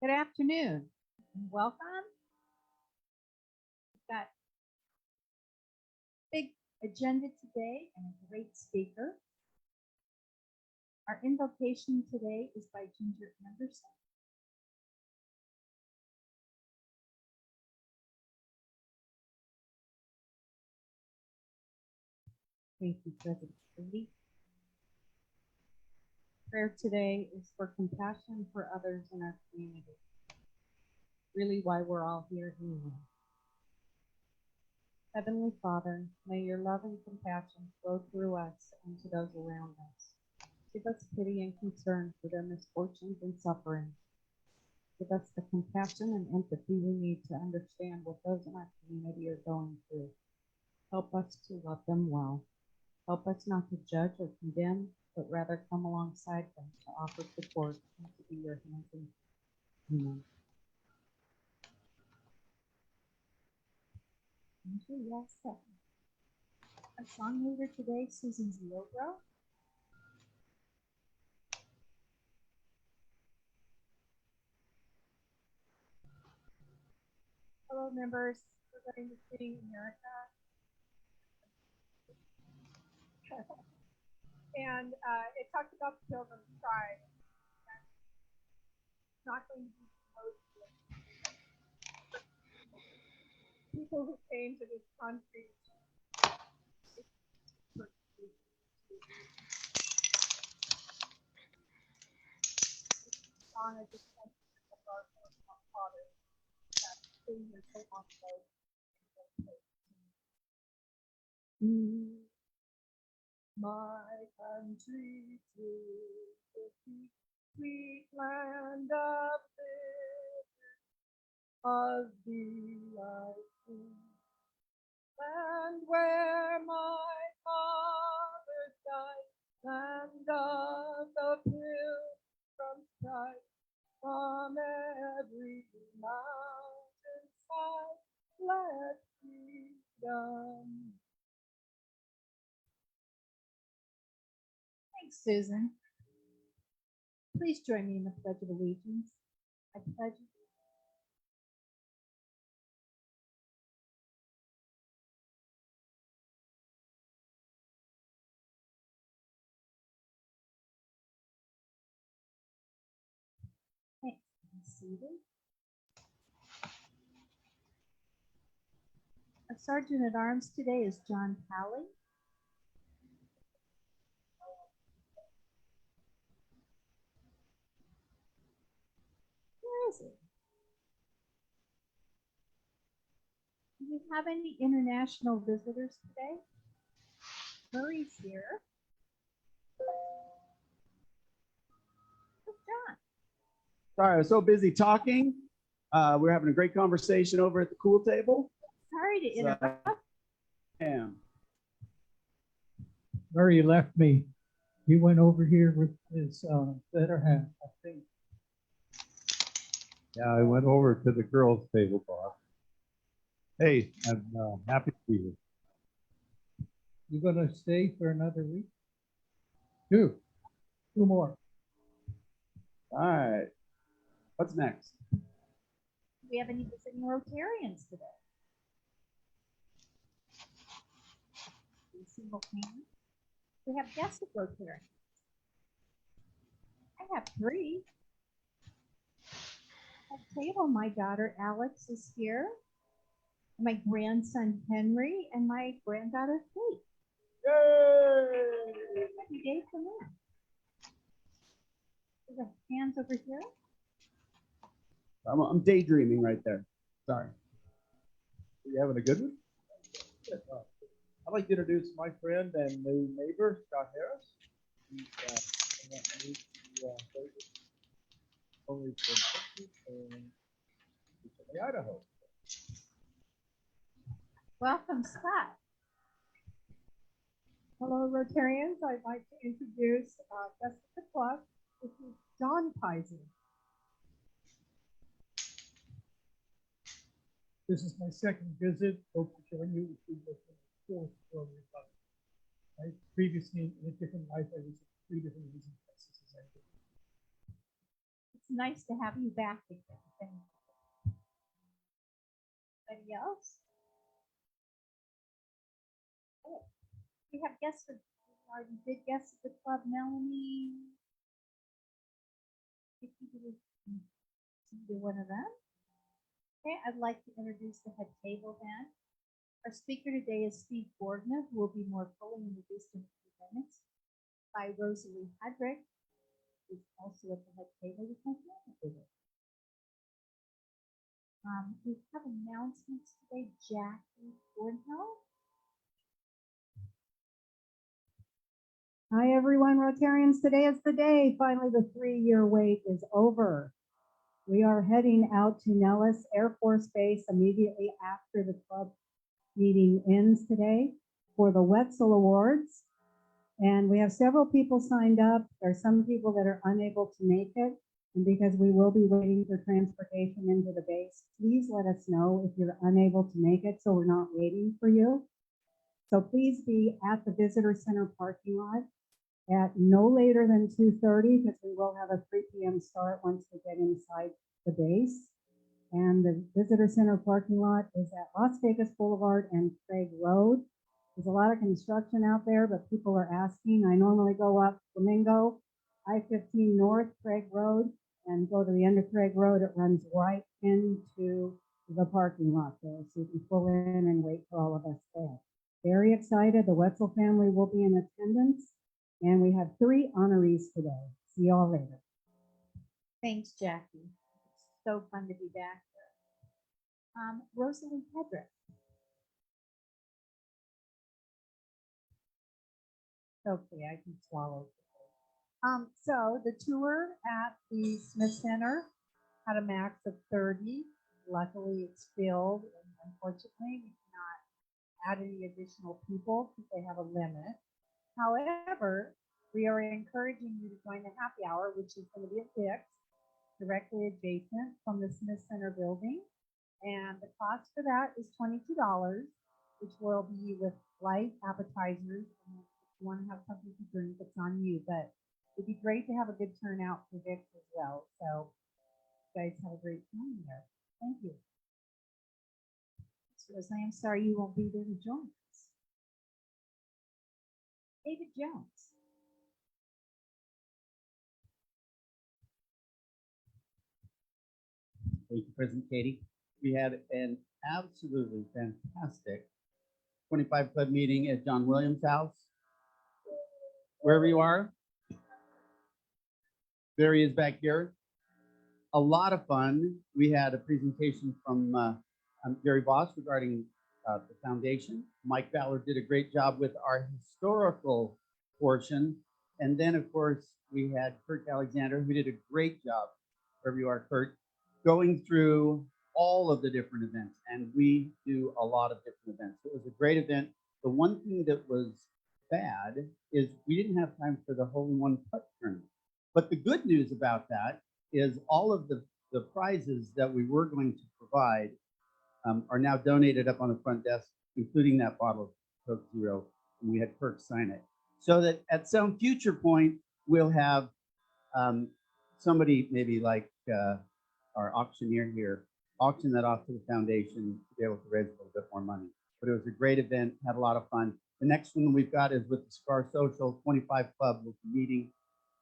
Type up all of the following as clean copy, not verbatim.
Good afternoon. Welcome. We've got a big agenda today and a great speaker. Our invocation today is by Ginger Anderson. Thank you, President Lee. Prayer today is for compassion for others in our community. Really why we're all here anyway. Heavenly Father, may your love and compassion flow through us and to those around us. Give us pity and concern for their misfortunes and suffering. Give us the compassion and empathy we need to understand what those in our community are going through. Help us to love them well. Help us not to judge or condemn, but rather come alongside them to offer support and to be your hands and feet. Yes, our song leader today, Susan Ziobro. Hello, members. We're going to sing America. And it talks about the Pilgrim's Pride. It's not going to be promoted. People who came to this country. On a discussion of our father that seniors so long ago. My country is the sweet land of the land where my father died, land of the pilgrim's pride, from every mountainside, let freedom. Thanks, Susan. Please join me in the Pledge of Allegiance. I pledge you. Thanks. Be seated. Our Sergeant at Arms today is John Pally. Where is it? Do we have any international visitors today? Murray's here. Where's John? Sorry, I was so busy talking. We're having a great conversation over at the cool table. Sorry to interrupt. Murray left me. He went over here with his better half, I think. Yeah, I went over to the girls' table, boss. Hey, I'm happy to be here. You gonna stay for another week? Two more. All right. What's next? Do we have any visiting Rotarians today? Single parent. We have guests of Rotarians. I have three. At the table, my daughter Alex is here, my grandson Henry, and my granddaughter Kate. Yay! Happy day for me. There's hands over here. I'm daydreaming right there. Sorry. Are you having a good one? I'd like to introduce my friend and new neighbor, Scott Harris. He's only from Texas and recently Idaho. Welcome, Scott. Hello, Rotarians. I'd like to introduce guest of the club. This is John Kaiser. This is my second visit. Hope to join you. This is the fourth Rotary Club. I previously, in a different life, I was in 3 different regions. It's nice to have you back again. Thank you. Anybody else? Oh, we have guests of, already did guests of the club, Melanie. If you could do one of them. Okay, I'd like to introduce the head table then. Our speaker today is Steve Gordner, who will be more fully introduced in a few minutes by Rosalie Hedrick, who's also at the head table with my family. We have announcements today. Jackie Thornhill. Hi, everyone, Rotarians. Today is the day. Finally, the 3-year wait is over. We are heading out to Nellis Air Force Base immediately after the club meeting ends today for the Wetzel Awards. And we have several people signed up. There are some people that are unable to make it. And because we will be waiting for transportation into the base, please let us know if you're unable to make it so we're not waiting for you. So please be at the Visitor Center parking lot at no later than 2:30 because we will have a 3 p.m. start once we get inside the base. And the Visitor Center parking lot is at Las Vegas Boulevard and Craig Road. There's a lot of construction out there, but people are asking. I normally go up Flamingo, I-15 North, Craig Road, and go to the end of Craig Road. It runs right into the parking lot there, so you can pull in and wait for all of us there. Very excited. The Wetzel family will be in attendance, and we have 3 honorees today. See y'all later. Thanks, Jackie. It's so fun to be back here. Rosalie Hedrick. Okay, I can swallow. So the tour at the Smith Center had a max of 30. Luckily, it's filled, and unfortunately, we cannot add any additional people because they have a limit. However, we are encouraging you to join the happy hour, which is going to be at 6, directly adjacent from the Smith Center building. And the cost for that is $22, which will be with light appetizers. And if you want to have something to drink, it's on you. But it'd be great to have a good turnout for Vic as well. So you guys have a great time there. Thank you. So I'm sorry you won't be there to join us. David Jones. Thank you, President Katie. We had an absolutely fantastic 25 Club meeting at John Williams' house. Wherever you are, there he is back here. A lot of fun. We had a presentation from Gary Voss regarding the foundation. Mike Ballard did a great job with our historical portion. And then, of course, we had Kurt Alexander, who did a great job, wherever you are, Kurt, going through all of the different events. And we do a lot of different events. It was a great event. The one thing that was bad is we didn't have time for the Hole in One putt tournament. But the good news about that is all of the prizes that we were going to provide are now donated up on the front desk, including that bottle of Coke Zero. And we had Kirk sign it. So that at some future point, we'll have somebody maybe like our auctioneer here, auction that off to the foundation to be able to raise a little bit more money. But it was a great event, had a lot of fun. The next one we've got is with the Scar Social 25 Club. We'll be meeting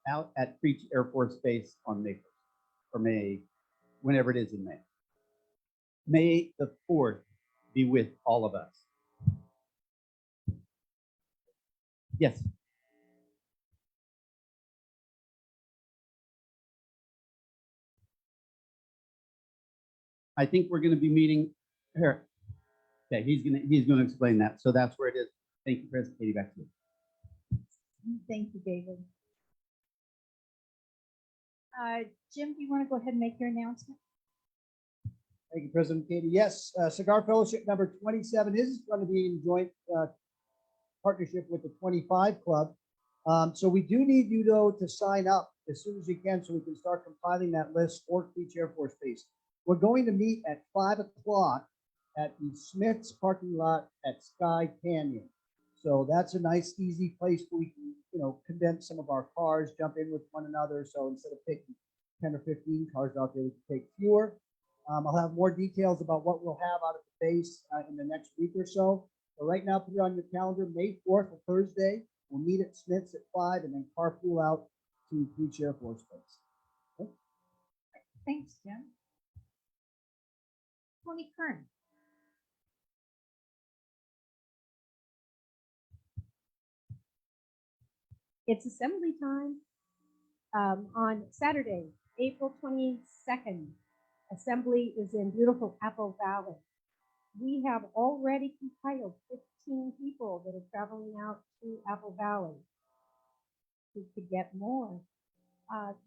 out at Creech Air Force Base on May 1st, or May, whenever it is in May. May the 4th be with all of us. Yes. I think we're going to be meeting here. Okay, he's going to explain that. So that's where it is. Thank you, President Katie. Back to you. Thank you, David. Jim, do you want to go ahead and make your announcement? Thank you, President Katie. Yes, Cigar Fellowship number 27 is going to be in joint partnership with the 25 Club. So we do need you though to sign up as soon as you can so we can start compiling that list for Beach Air Force Base. We're going to meet at 5 o'clock at the Smith's parking lot at Sky Canyon. So that's a nice, easy place where we can, condense some of our cars, jump in with one another. So instead of taking 10 or 15 cars out there, we can take fewer. I'll have more details about what we'll have out at the base in the next week or so. But right now, put it on your calendar, May 4th, a Thursday. We'll meet at Smith's at 5 and then carpool out to Beach Air Force Base. Okay? Thanks, Jim. Tony Kern. It's assembly time. On Saturday, April 22nd, assembly is in beautiful Apple Valley. We have already compiled 15 people that are traveling out to Apple Valley to get more.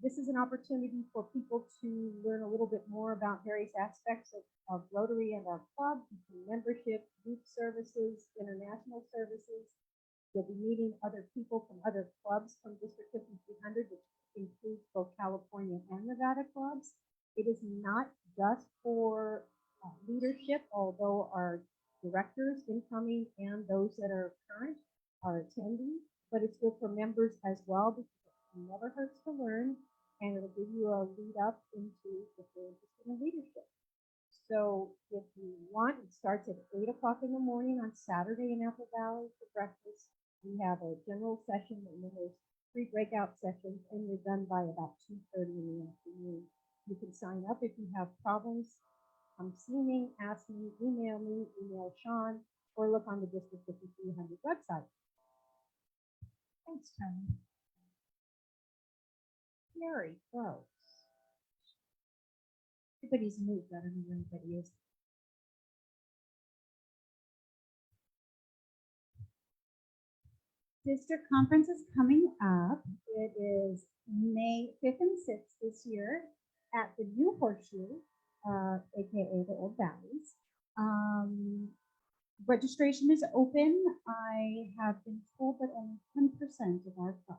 This is an opportunity for people to learn a little bit more about various aspects of Rotary and our club, membership, youth services, international services. You'll be meeting other people from other clubs from District 5300, which includes both California and Nevada clubs. It is not just for leadership, although our directors, incoming, and those that are current are attending, but it's good for members as well because it never hurts to learn, and it'll give you a lead up into if you're interested in leadership. So if you want, it starts at 8 o'clock in the morning on Saturday in Apple Valley for breakfast. We have a general session and then there's 3 breakout sessions and you're done by about 2:30 in the afternoon. You can sign up if you have problems. Come see me, ask me, email Sean, or look on the District 5300 website. Thanks, Tony. Mary Gross. Everybody's moved. I don't know where anybody is. District conference is coming up. It is May 5th and 6th this year at the New Horseshoe, aka the Old Valleys. Registration is open. I have been told that only 10% of our club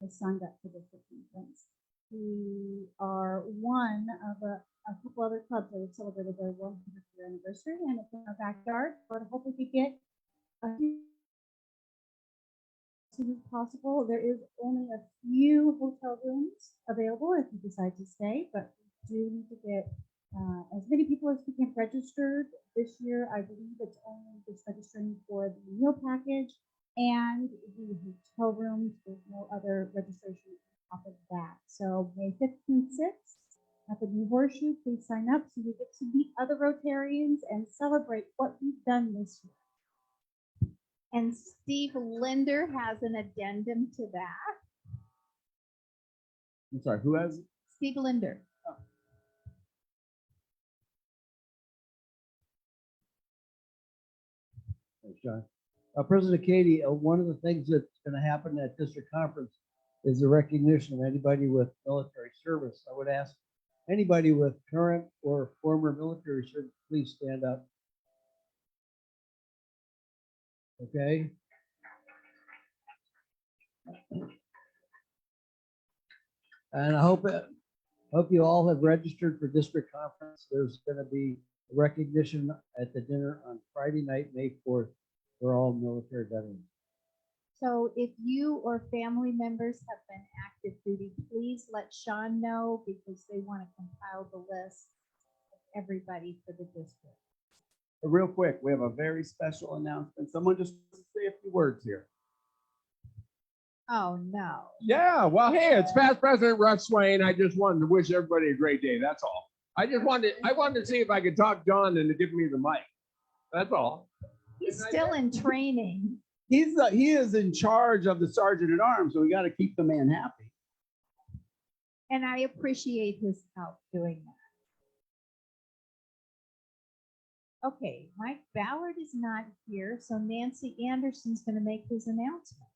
has signed up for this conference. We are one of a couple other clubs that have celebrated their 100th year anniversary, and it's in our backyard. But I hope we could get a few as soon as possible. There is only a few hotel rooms available if you decide to stay, but we do need to get as many people as we can registered. This year, I believe it's only just registering for the meal package and the hotel rooms. There's no other registration on top of that. So May 5th and 6th at the New Horseshoe, please sign up so we get to meet other Rotarians and celebrate what we've done this year. And Steve Linder has an addendum to that. I'm sorry, who has? Steve Linder. Thanks, John. President Katie, one of the things that's going to happen at district conference is the recognition of anybody with military service. I would ask anybody with current or former military service, please stand up. Okay. And I hope you all have registered for district conference. There's going to be recognition at the dinner on Friday night, May 4th, for all military veterans. So if you or family members have been active duty, please let Sean know because they want to compile the list of everybody for the district. Real quick, we have a very special announcement. Someone just wants to say a few words here. Oh, no. Yeah, well, hey, it's past President Russ Swain. I just wanted to wish everybody a great day. That's all. I wanted to see if I could talk John into giving me the mic. That's all. He's still in training. He is in charge of the Sergeant at Arms, so we got to keep the man happy. And I appreciate his help doing that. Okay, Mike Ballard is not here, so Nancy Anderson's going to make his announcement.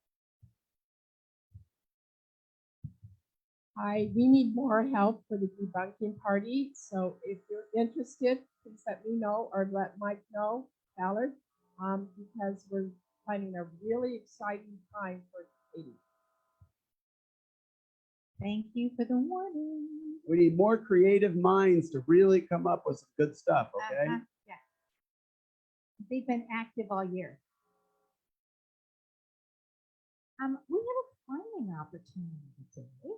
Hi, we need more help for the debunking party. So if you're interested, please let me know or let Mike know, Ballard, because we're planning a really exciting time for Katie. Thank you for the warning. We need more creative minds to really come up with some good stuff, okay? Yeah. They've been active all year. We have a finding opportunity today,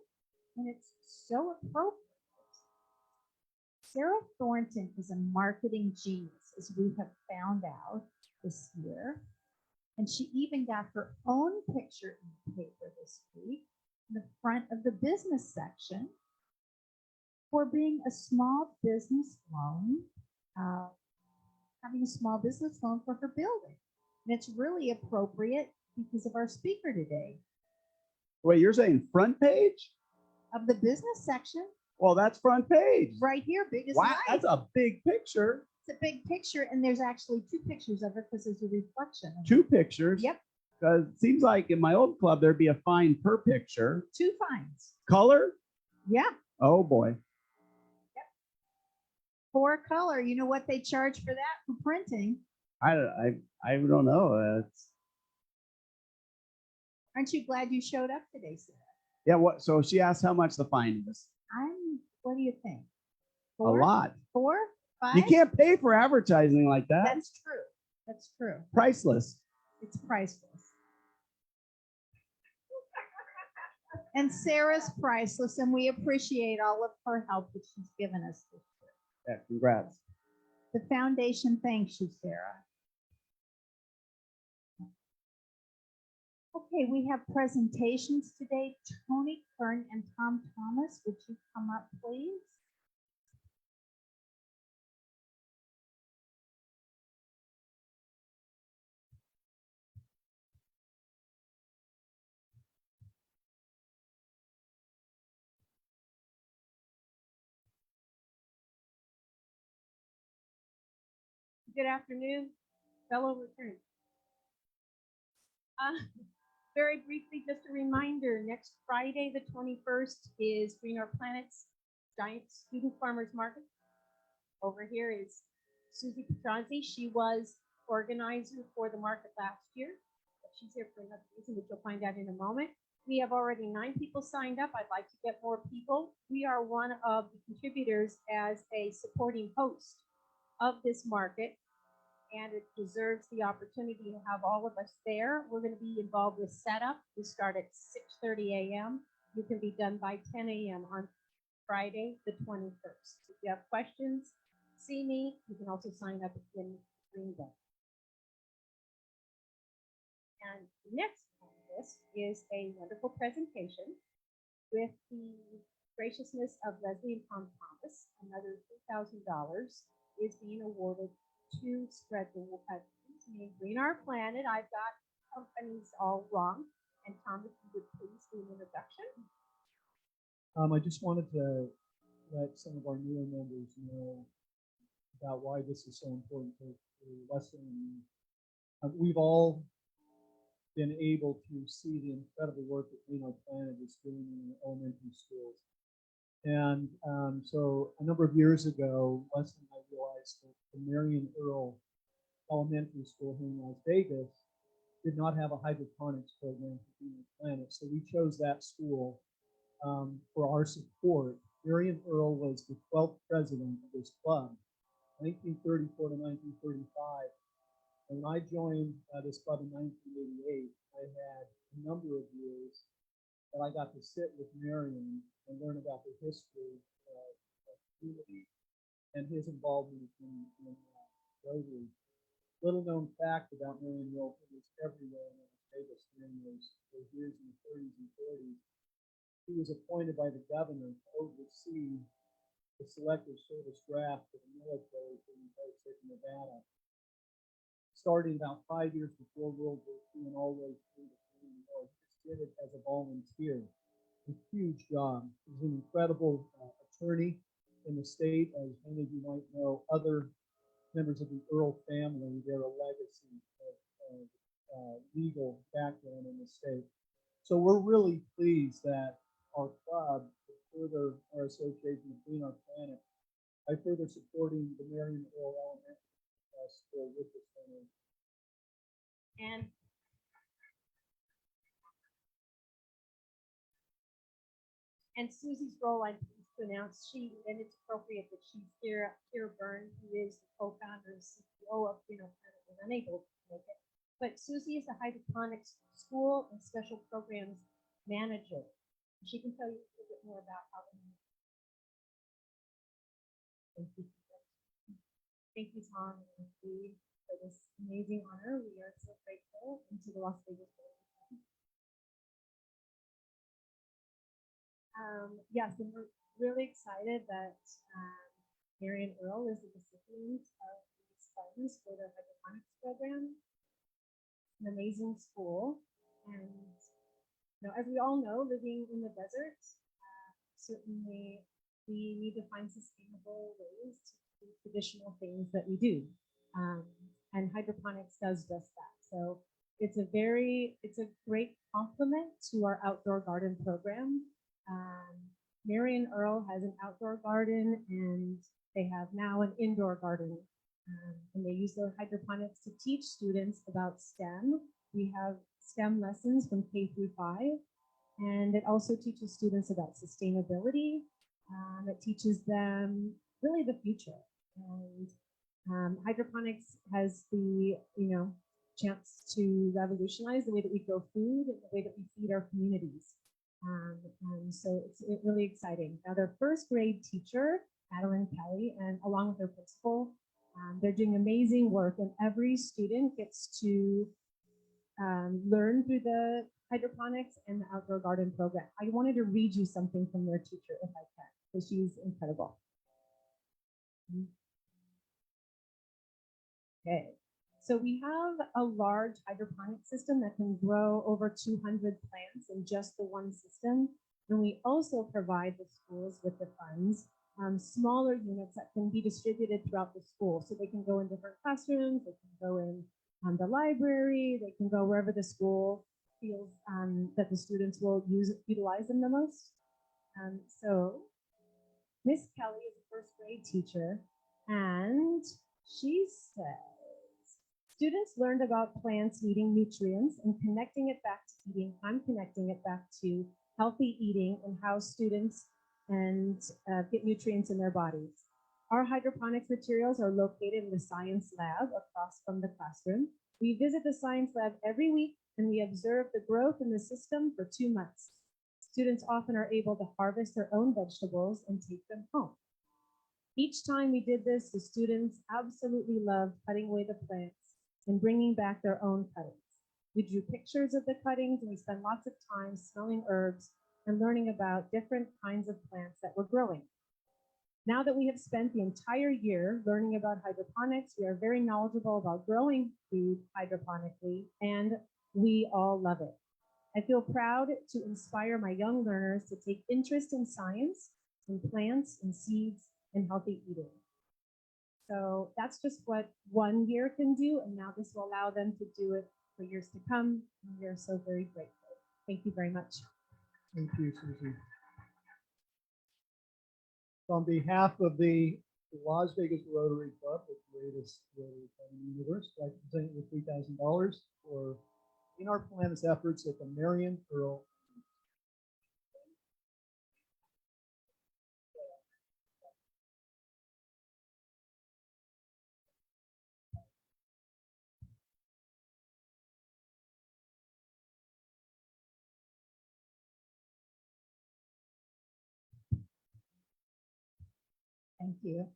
and it's so appropriate. Sarah Thornton is a marketing genius, as we have found out this year. And she even got her own picture in the paper this week, in the front of the business section, for being a small business loan, having a small business loan for her building. And it's really appropriate because of our speaker today. Wait, you're saying front page? Of the business section, Well, that's front page. right here, big as Wow, life. that's a big picture. It's a big picture, and there's actually two pictures of it because there's a reflection. of it. Two pictures. Yep. Because it seems like in my old club, there'd be a fine per picture. Two fines. Color? Yeah, Oh, boy. for color. You know what they charge for that for printing? I don't know. Aren't you glad you showed up today, Sarah? Yeah, what? So she asked how much the fine is. What do you think? A lot. 4, 5? You can't pay for advertising like that. That's true. That's true. Priceless. It's priceless. And Sarah's priceless, and we appreciate all of her help that she's given us this year. Yeah, congrats. The foundation thanks you, Sarah. Okay, we have presentations today. Tony Kern and Tom Thomas, would you come up, please? Good afternoon, fellow returns. Very briefly, just a reminder, next Friday, the 21st, is Green Our Planet's Giant Student Farmers Market. Over here is Susie Petranzi. She was organizer for the market last year. But she's here for another reason, which you'll find out in a moment. We have already 9 people signed up. I'd like to get more people. We are one of the contributors as a supporting host of this market, and it deserves the opportunity to have all of us there. We're going to be involved with setup. We start at 6:30 a.m. You can be done by 10 a.m. on Friday, the 21st. If you have questions, see me. You can also sign up in Greenville. And next on this is a wonderful presentation with the graciousness of Leslie and Tom Thomas. Another $3,000 is being awarded to spread the Green Our Planet. I've got companies all wrong. And Tom, if you would please do an introduction. I just wanted to let some of our newer members know about why this is so important to Leslie and me. We've all been able to see the incredible work that Green Our Planet is doing in the elementary schools. And so a number of years ago, Leslie and I realized that the Marion Earl Elementary School here in Las Vegas did not have a hydroponics program for Green Our Planet. So we chose that school for our support. Marion Earl was the 12th president of this club, 1934 to 1935. And when I joined this club in 1988, I had a number of years that I got to sit with Marion and learn about the history of the community and his involvement in Rotary. Little known fact about Marion Earl, he was everywhere in Las Vegas during those years in the 30s and 40s. He was appointed by the governor to oversee the selective service draft for the military for the United States of Nevada, starting about 5 years before World War II and all the way through the Korean War. He just did it as a volunteer. A huge job. He's an incredible attorney in the state. As many of you might know, other members of the Earl family, they're a legacy of legal background in the state. So we're really pleased that our club, to further our association with Green Our Planet, by further supporting the Marion Earl Elementary School with this donation. And And Susie's role, I'm pleased to announce, and it's appropriate that she's here, Kira Byrne, who is the co-founder and CEO of Planet, was unable to make it. But Susie is the hydroponics school and special programs manager. She can tell you a little bit more about how the. Thank you. Thank you, Tom and Steve, for this amazing honor. We are so grateful, and to the Las Vegas. Yes, and we're really excited that Marion Earl is the recipient of these funds for the hydroponics program. An amazing school, and as we all know, living in the desert, certainly we need to find sustainable ways to do traditional things that we do, and hydroponics does just that. So it's a great complement to our outdoor garden program. Marion Earl has an outdoor garden, and they have now an indoor garden. And they use their hydroponics to teach students about STEM. We have STEM lessons from K through 5, and it also teaches students about sustainability. It teaches them really the future. And hydroponics has the chance to revolutionize the way that we grow food and the way that we feed our communities. And so it's really exciting. Now, their first grade teacher, Madeline Kelly, and along with their principal, they're doing amazing work, and every student gets to learn through the hydroponics and the outdoor garden program. I wanted to read you something from their teacher, if I can, because she's incredible. Okay. So we have a large hydroponic system that can grow over 200 plants in just the one system. And we also provide the schools with the funds, smaller units that can be distributed throughout the school. So they can go in different classrooms, they can go in the library, they can go wherever the school feels that the students will utilize them the most. So Miss Kelly is a first grade teacher, and she says, students learned about plants needing nutrients and connecting it back to eating. I'm connecting it back to healthy eating and how students get nutrients in their bodies. Our hydroponics materials are located in the science lab across from the classroom. We visit the science lab every week, and we observe the growth in the system for 2 months. Students often are able to harvest their own vegetables and take them home. Each time we did this, the students absolutely loved cutting away the plants and bringing back their own cuttings. We drew pictures of the cuttings, and we spent lots of time smelling herbs and learning about different kinds of plants that were growing. Now that we have spent the entire year learning about hydroponics, we are very knowledgeable about growing food hydroponically, and we all love it. I feel proud to inspire my young learners to take interest in science, in plants, in seeds, and healthy eating. So that's just what 1 year can do, and now this will allow them to do it for years to come. And we are so very grateful. Thank you very much. Thank you, Susie. On behalf of the Las Vegas Rotary Club, the greatest Rotary Club in the universe, I'd like to present you with $3,000 for In Our Planet's efforts at the Marion Earl. Thank you.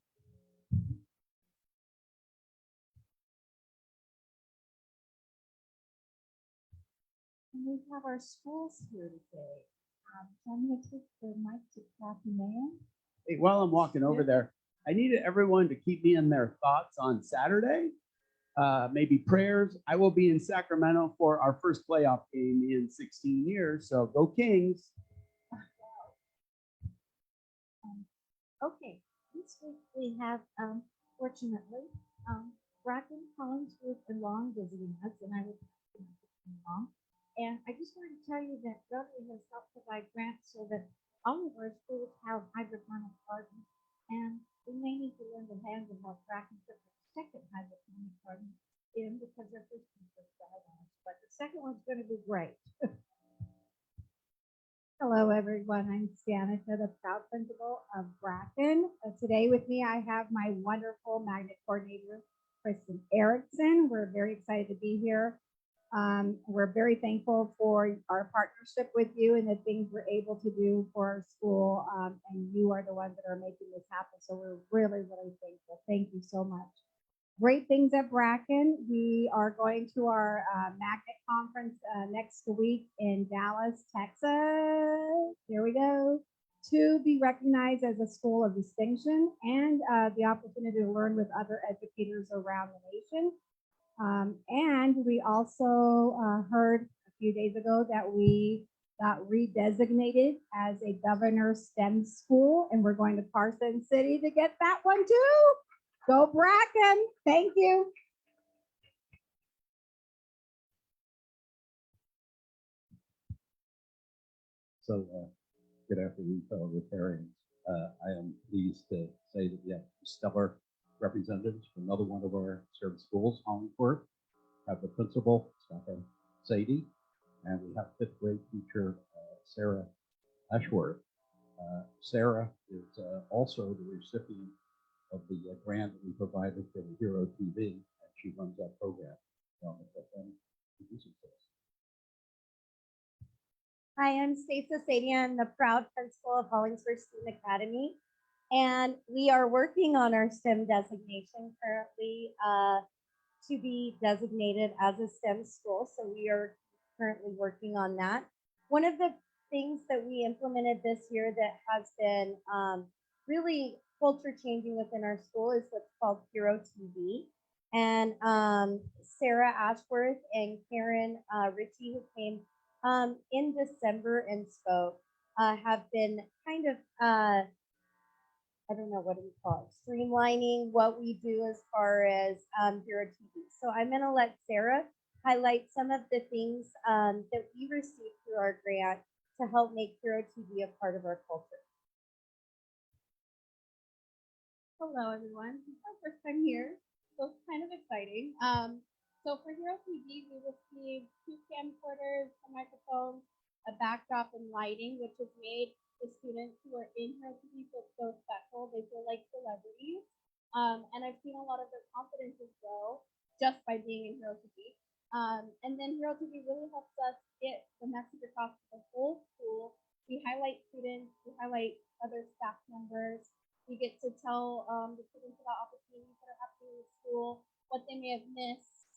And we have our schools here today. So I'm going to take the mic to Kathy Mann. Hey, while I'm walking over there, I needed everyone to keep me in their thoughts on Saturday. Maybe prayers. I will be in Sacramento for our first playoff game in 16 years. So go Kings. Okay, this week we have, fortunately, Bracken Collinsworth and Long visiting us, and I will along. And I just wanted to tell you that Rotary has helped provide grants so that all of our schools have hydroponic gardens, and we may need to learn the hands of what Bracken put the second hydroponic garden in because their first one was died on us, but the second one's going to be great. Hello, everyone. I'm Stanica, the proud principal of Bracken. Today with me, I have my wonderful magnet coordinator, Kristen Erickson. We're very excited to be here. We're very thankful for our partnership with you and the things we're able to do for our school. And you are the ones that are making this happen. So we're really, really thankful. Thank you so much. Great things at Bracken. We are going to our magnet conference next week in Dallas, Texas. Here we go. To be recognized as a school of distinction and the opportunity to learn with other educators around the nation. And we also heard a few days ago that we got redesignated as a governor STEM school, and we're going to Carson City to get that one too. Go Bracken. Thank you. So, good afternoon, fellow Rotarians. I am pleased to say that we have stellar representatives from another one of our service schools, Hollingford. We have the principal, Sadie, and we have fifth grade teacher, Sarah Ashworth. Sarah is also the recipient of the grant that we provided for the Hero TV, and she runs that program. Hi, I'm Stacey Sadie. I'm the proud principal of Hollingsworth Student Academy, and we are working on our STEM designation currently to be designated as a STEM school. So we are currently working on that. One of the things that we implemented this year that has been really culture changing within our school is what's called Hero TV. And Sarah Ashworth and Karen Ritchie, who came in December and spoke, have been kind of, I don't know, what do we call it, streamlining what we do as far as Hero TV. So I'm going to let Sarah highlight some of the things that we received through our grant to help make Hero TV a part of our culture. Hello, everyone. It's our first time here, so it's kind of exciting. So for Hero TV, we received 2 camcorders, a microphone, a backdrop, and lighting, which has made the students who are in Hero TV feel so special. They feel like celebrities. And I've seen a lot of their confidences grow just by being in Hero TV. And then Hero TV really helps us get the message across to the whole school. We highlight students, we highlight other staff members. We get to tell the students about opportunities that are happening in the school, what they may have missed.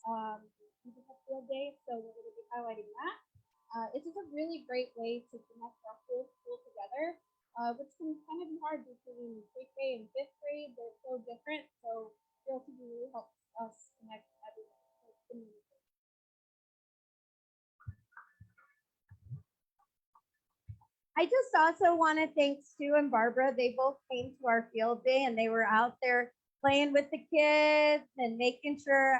We just have field day, so we're going to be highlighting that. It's just a really great way to connect our whole school together, which can kind of be hard between pre-K and fifth grade. They're so different, so Hero TV really helps us connect everyone. I just also want to thank Stu and Barbara. They both came to our field day and they were out there playing with the kids and making sure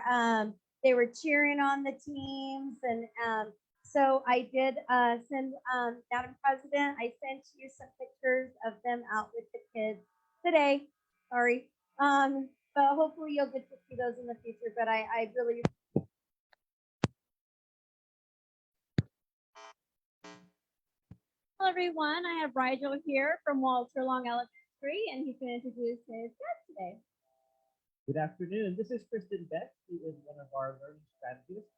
they were cheering on the teams. And so I did send Madam President, I sent you some pictures of them out with the kids today. Sorry. But hopefully you'll get to see those in the future. But I really Hello, everyone. I have Rigel here from Walter Long Elementary, and he's going to introduce his guest today. Good afternoon. This is Kristen Beck, who is one of our learning strategists.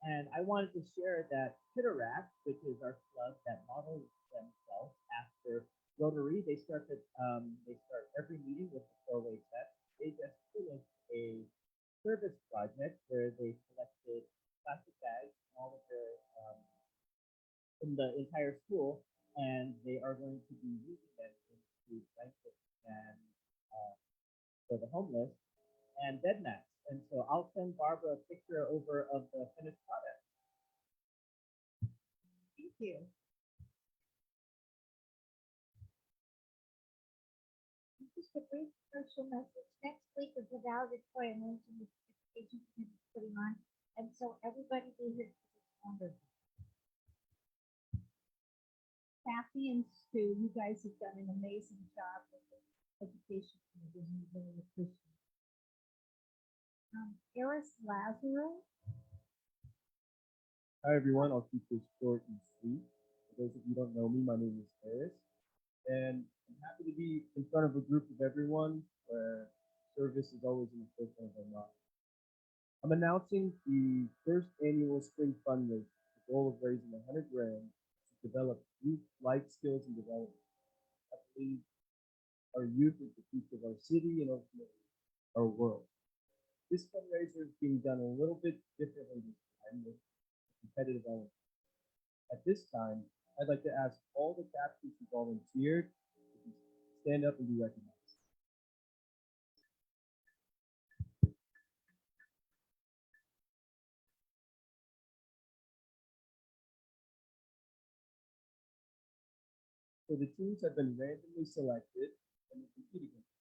And I wanted to share that Kiteract, which is our club that models themselves after Rotary, they start every meeting with a 4-way test. They just finished a service project where they collected plastic bags from all of their in the entire school, and they are going to be using them into blankets and for the homeless and bed mats. And so I'll send Barbara a picture over of the finished product. Thank you. Just a brief social message. Next week is the valedictorian mention the education committee is putting on, and so everybody be here for this wonderful. Kathy and Stu, you guys have done an amazing job with the education committee, and we really appreciate it. Eris Lazaro. Hi, everyone. I'll keep this short and sweet. For those of you who don't know me, my name is Harris, and I'm happy to be in front of a group of everyone where service is always in the forefront of our mind. I'm announcing the first annual spring fundraiser, with the goal of raising 100 grand to develop youth life skills and development. I believe our youth is the future of our city and ultimately our world. This fundraiser is being done a little bit differently this time with a competitive element. At this time, I'd like to ask all the captains who volunteered to stand up and be recognized. So the teams have been randomly selected and they compete against.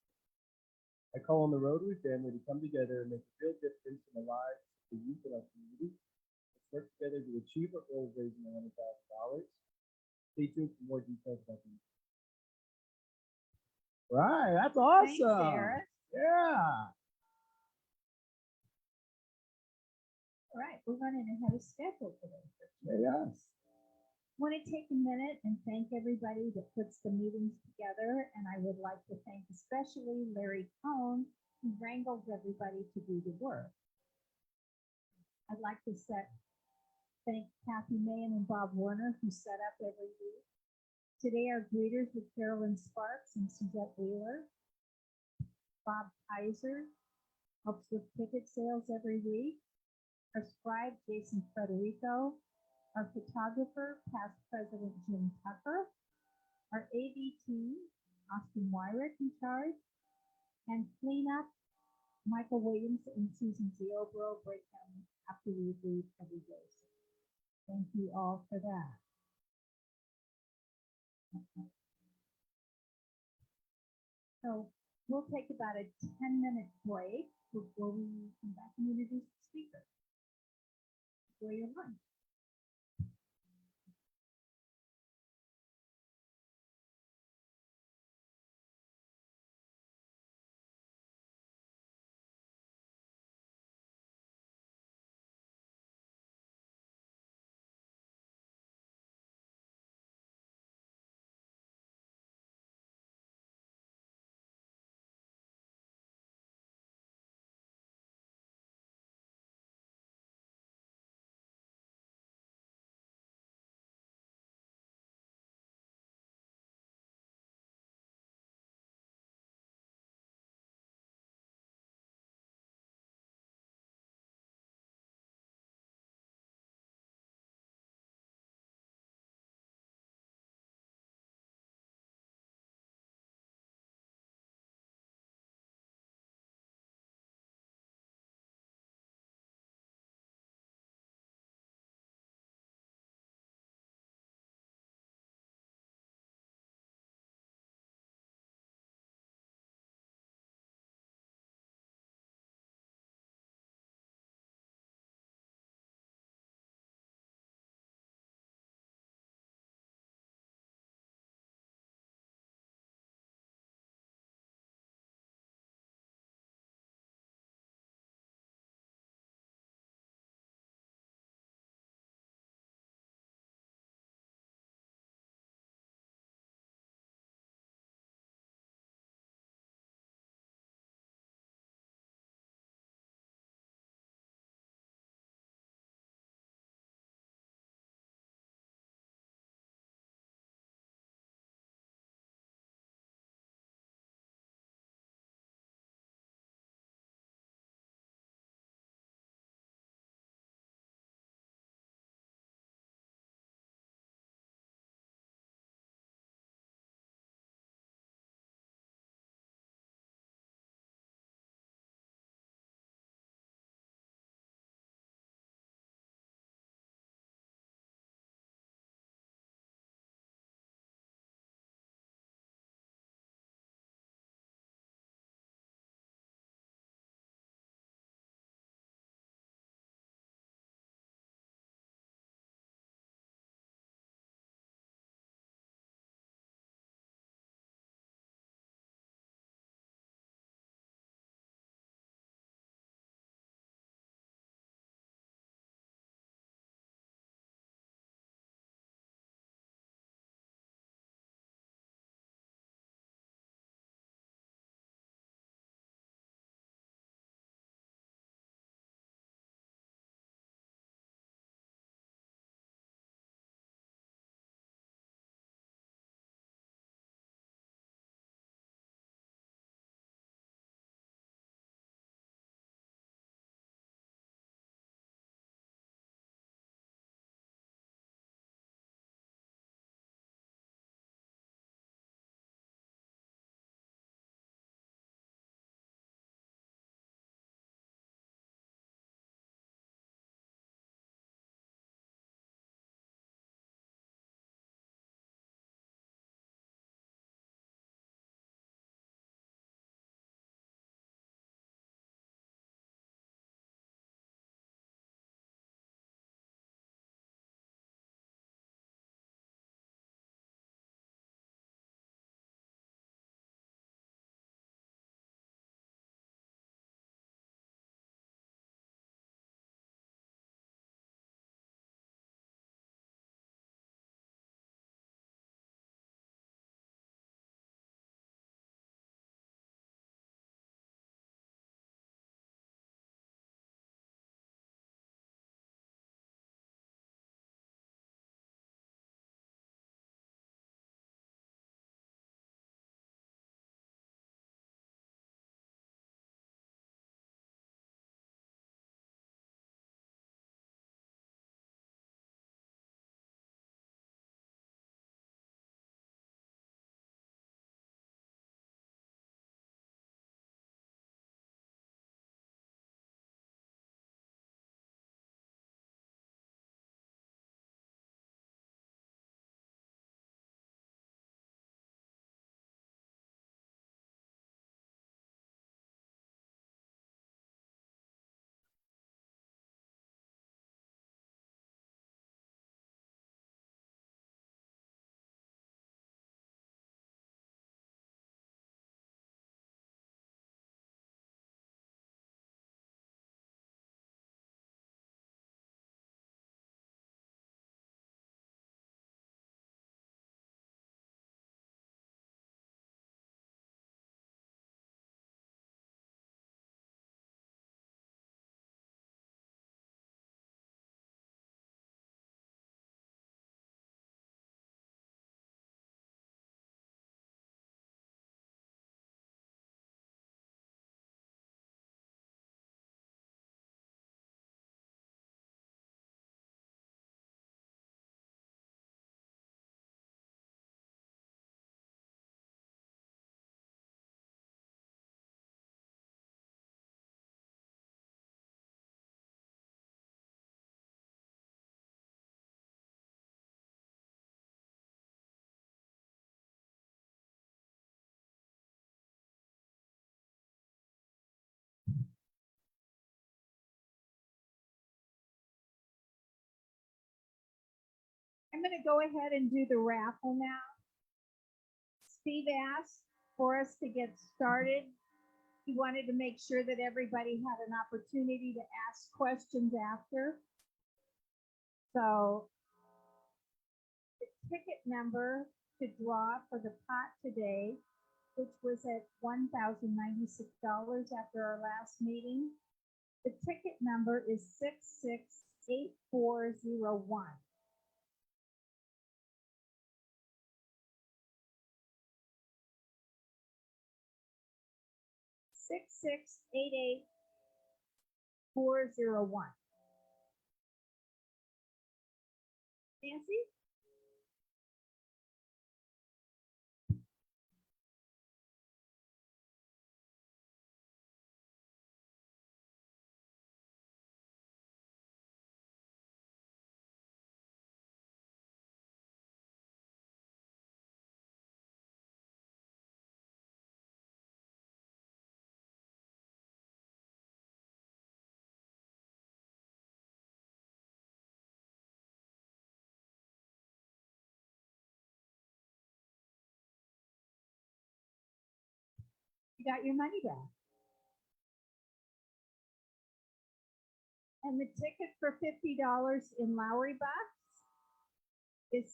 I call on the Rotary family to come together and make a real difference in the lives of the youth in our community. Let's work together to achieve our goal of raising $100,000. Stay tuned for more details about the. Right, that's Thanks, awesome. Eric. Yeah. All right, we're running ahead of schedule today. Yes. Want to take a minute and thank everybody that puts the meetings together, and I would like to thank especially Larry Cohn, who wrangles everybody to do the work. I'd like to thank Kathy Mahan and Bob Warner, who set up every week. Today, our greeters were Carolyn Sparks and Suzette Wheeler. Bob Kaiser helps with ticket sales every week. Our scribe, Jason Frederico. Our photographer, past president Jim Tucker. Our AV team, Austin Wyrick in charge. And cleanup, Michael Williams and Susan Ziobro break down after we leave every day. Thank you all for that. So we'll take about a 10-minute break before we come back and introduce the speaker. Enjoy your lunch. I'm gonna go ahead and do the raffle now. Steve asked for us to get started. He wanted to make sure that everybody had an opportunity to ask questions after. So the ticket number to draw for the pot today, which was at $1,096 after our last meeting. The ticket number is 668401. Six six eight eight 401. Nancy? You got your money back. And the ticket for $50 in Lowry Box is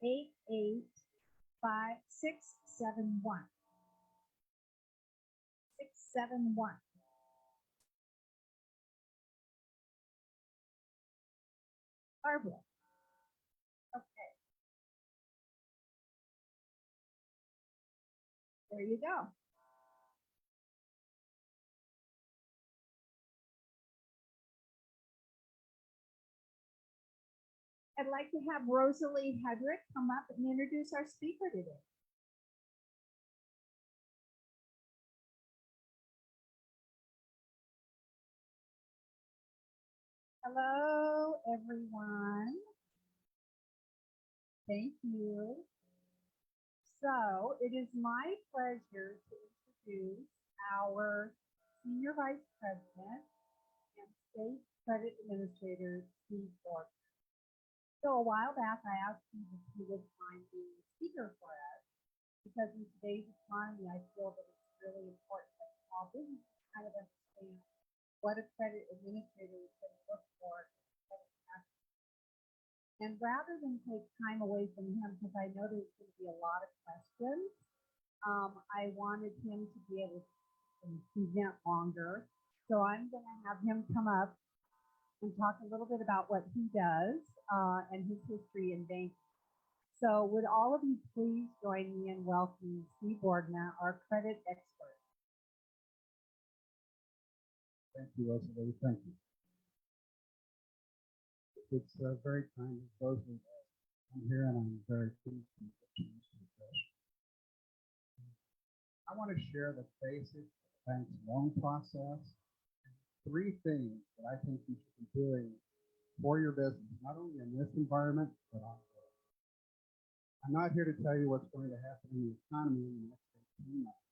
66885671. 671. Barbara. Okay. There you go. I'd like to have Rosalie Hedrick come up and introduce our speaker today. Hello, everyone. Thank you. So it is my pleasure to introduce our Senior Vice President and State Credit Administrator, Steve Thorpe. So a while back, I asked him if he would mind being a speaker for us, because in today's economy, I feel that it's really important that small businesses kind of understand what a credit administrator is going to look for. And rather than take time away from him, because I know there's going to be a lot of questions, I wanted him to be able to present longer. So I'm going to have him come up and talk a little bit about what he does and his history in banking. So would all of you please join me in welcoming Steve Bordna, our credit expert. Thank you, Rosalie. Thank you. It's very kind of Rosalie. I'm here and I'm very pleased to introduce you. I want to share the basic bank's loan process. Three things that I think you should be doing for your business, not only in this environment, but on. I'm not here to tell you what's going to happen in the economy in the next 18 months.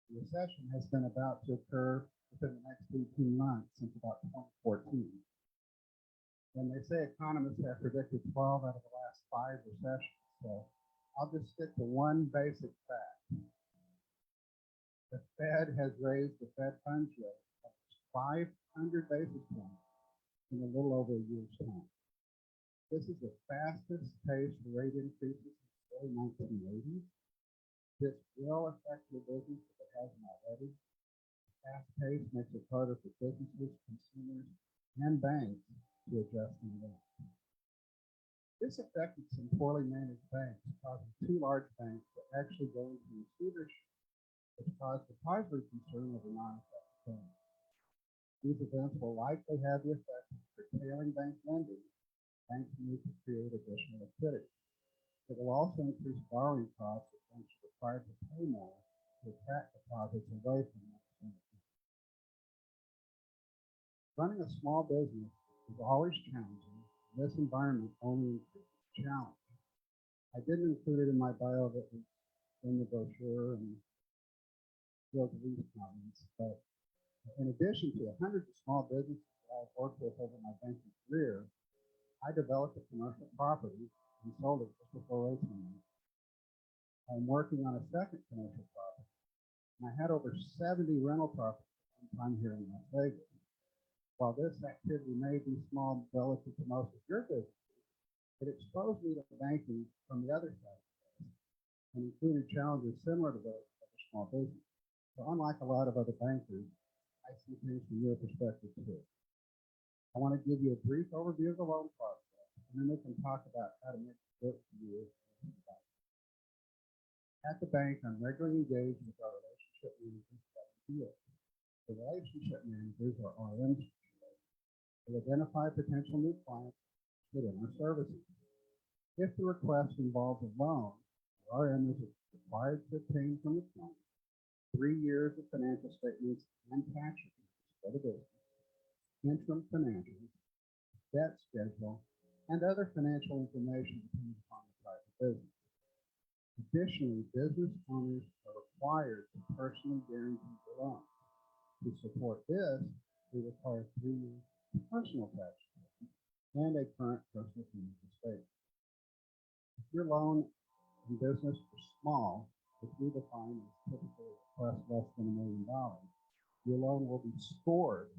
The recession has been about to occur within the next 18 months since about 2014. And they say economists have predicted 12 out of the last 5 recessions. So I'll just stick to one basic fact. The Fed has raised the Fed funds rate 500 basis points in a little over a year's time. This is the fastest paced rate increases since the early 1980s. This will affect your business if it hasn't already. Fast pace makes it harder for businesses, consumers, and banks to adjust their rates. This affected some poorly managed banks, causing 2 large banks to actually go into receivership, which caused depository concern over non-effective payments. These events will likely have the effect of curtailing bank lending. Banks need to create additional liquidity. It will also increase borrowing costs if banks are required to pay more to attract deposits away from them. Running a small business is always challenging. This environment only increases the challenge. I didn't include it in my bio that was in the brochure and these comments, but in addition to hundreds of small businesses that I've worked with over my banking career, I developed a commercial property and sold it just before race meeting. I'm working on a second commercial property, and I had over 70 rental properties at one time here in Las Vegas. While this activity may be small relative to most of your business, it exposed me to banking from the other side and included challenges similar to those of a small business. So unlike a lot of other bankers, I see things from your perspective too. I want to give you a brief overview of the loan process, and then we can talk about how to make it work for you. At the bank, I'm regularly engaged with our relationship managers at the field. The relationship managers are RMs. They identify potential new clients within our services. If the request involves a loan, the RM is required to obtain from the client 3 years of financial statements and tax returns for the business, interim financials, debt schedule, and other financial information depending upon the type of business. Additionally, business owners are required to personally guarantee the loan. To support this, we require 3 years personal tax returns and a current personal financial statement. If your loan in business is small, which we define as typically a request less than $1 million, your loan will be scored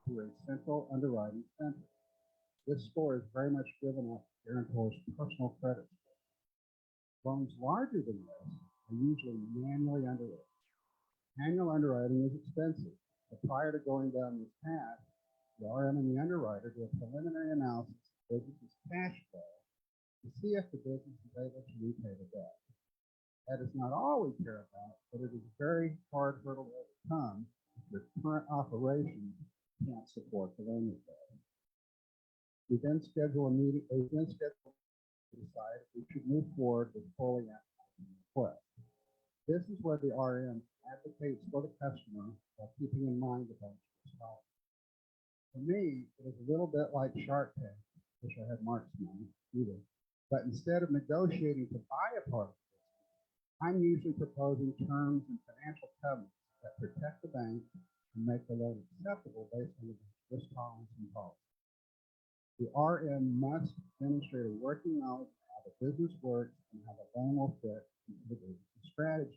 through a central underwriting center. This score is very much driven off guarantor's personal credit score. Loans larger than this are usually manually underwritten. Manual underwriting is expensive, but prior to going down this path, the RM and the underwriter do a preliminary analysis of the business's cash flow to see if the business is able to repay the debt. That is not all we care about, but it is a very hard hurdle to overcome if your current operations can't support the loan repayment. We then schedule a meeting, to decide if we should move forward with fully acting request. This is where the RM advocates for the customer while keeping in mind the bank's response. For me, it is a little bit like Shark Tank, which I had Mark's money either. But instead of negotiating to buy a part of the business, I'm usually proposing terms and financial covenants that protect the bank and make the loan acceptable based on the bank's risk tolerance and policy. The RM must demonstrate a working knowledge of how the business works and how the loan will fit into the business strategy.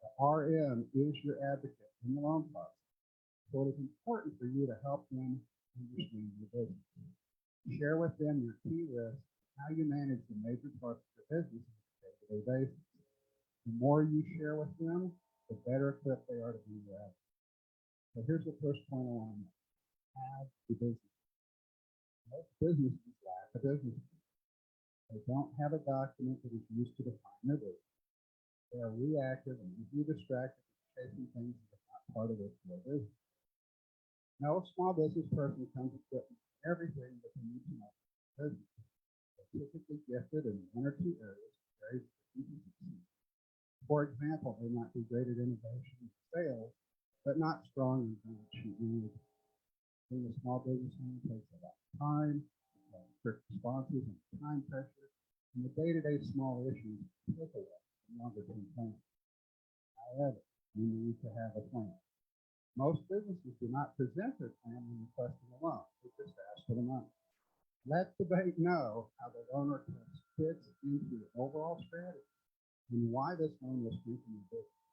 The RM is your advocate in the loan process. So it is important for you to help them understand your business. Share with them your key risks, how you manage the major parts of your business on a day-to-day basis. The more you share with them, the better equipped they are to be your advocate. So here's the first point I want to make. Have the business. Most businesses lack a business plan. They don't have a document that is used to define their business. They are reactive and easily distracted with chasing things that are not part of their core business. No small business person comes equipped with everything that they need to know for business. They're typically gifted in one or two areas, very different to succeed. For example, they might be great at innovation and sales, but not strong in balance sheet management. Being a small business owner takes a lot of time, strict responses and time pressure, and the day-to-day small issues take away from longer-term plans. However, you need to have a plan. Most businesses do not present their plan when requesting a loan. They just ask for the money. Let the bank know how the loan request fits into your overall strategy and why this loan will strengthen your business.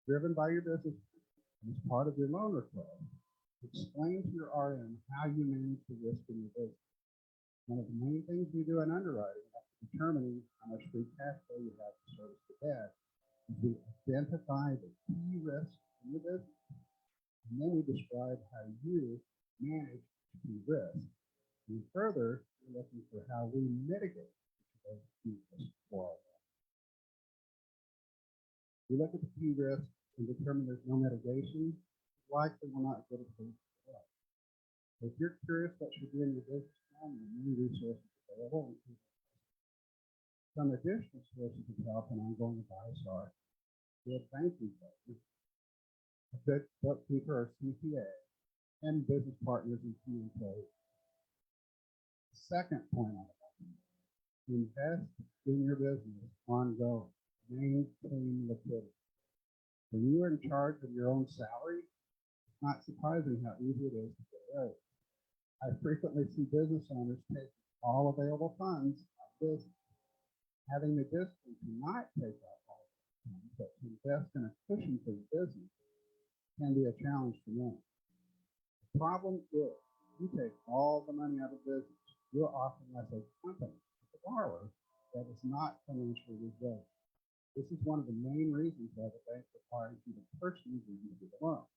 Driven by your business plan, as part of your loan request, explain to your RM how you manage the risk in your business. One of the main things we do in underwriting after determining how much free cash flow you have to service the debt is we identify the key risks in your business. And then we describe how you manage key risks. And further, we're looking for how we mitigate those key risks for our life. We look at the key risks and determine there's no mitigation, likely will not get approved for us. If you're curious what should be in your business plan, there are many resources available. Some additional sources of help and ongoing advice are good banking partners, a good bookkeeper or CPA, and business partners and key employees. Second point on it, invest in your business ongoing. Maintain liquidity. When you are in charge of your own salary, it's not surprising how easy it is to get a raise. I frequently see business owners take all available funds out of business. Having the discipline to not take out all the funds, but to invest in a cushion for the business can be a challenge for many. The problem is, you take all the money out of business, you're often as a company, a borrower, that is not financially resilient. This is one of the main reasons why the bank requires you to personally guarantee the loan.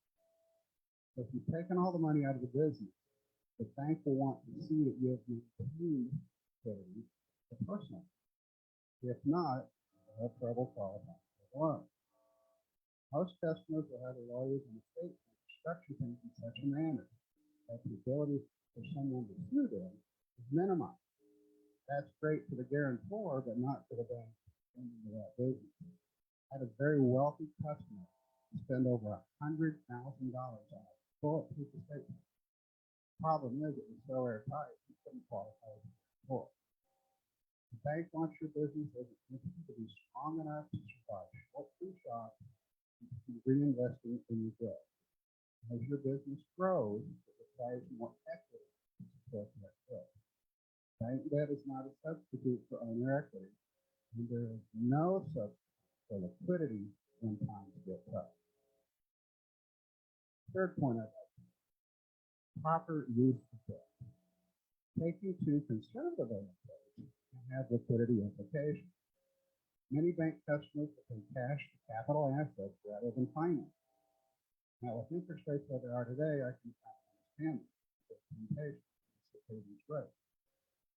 So if you've taken all the money out of the business, the bank will want to see that you have maintained liquidity for personal. If not, you'll have trouble qualifying for the loan. Most customers will have lawyers and estate planners structure things in such a manner that the ability for someone to sue them is minimized. That's great for the guarantor, but not for the bank into that business. I had a very wealthy customer spend over $100,000 on a bulletproof estate plan. Problem is, it was so airtight, you couldn't qualify for it. The bank wants your business as an entity to be strong enough to survive short-term shocks and to be reinvesting in your growth. As your business grows, it requires more equity to support that growth. Bank debt is not a substitute for owner equity, and there is no substitute for liquidity when times get tough. Third point I'd like to make, proper use of debt. Taking too conservative an approach can have liquidity implications. Many bank customers will pay cash for capital assets rather than finance. Now, with interest rates where they are today, I can understand the temptation to pay these rates.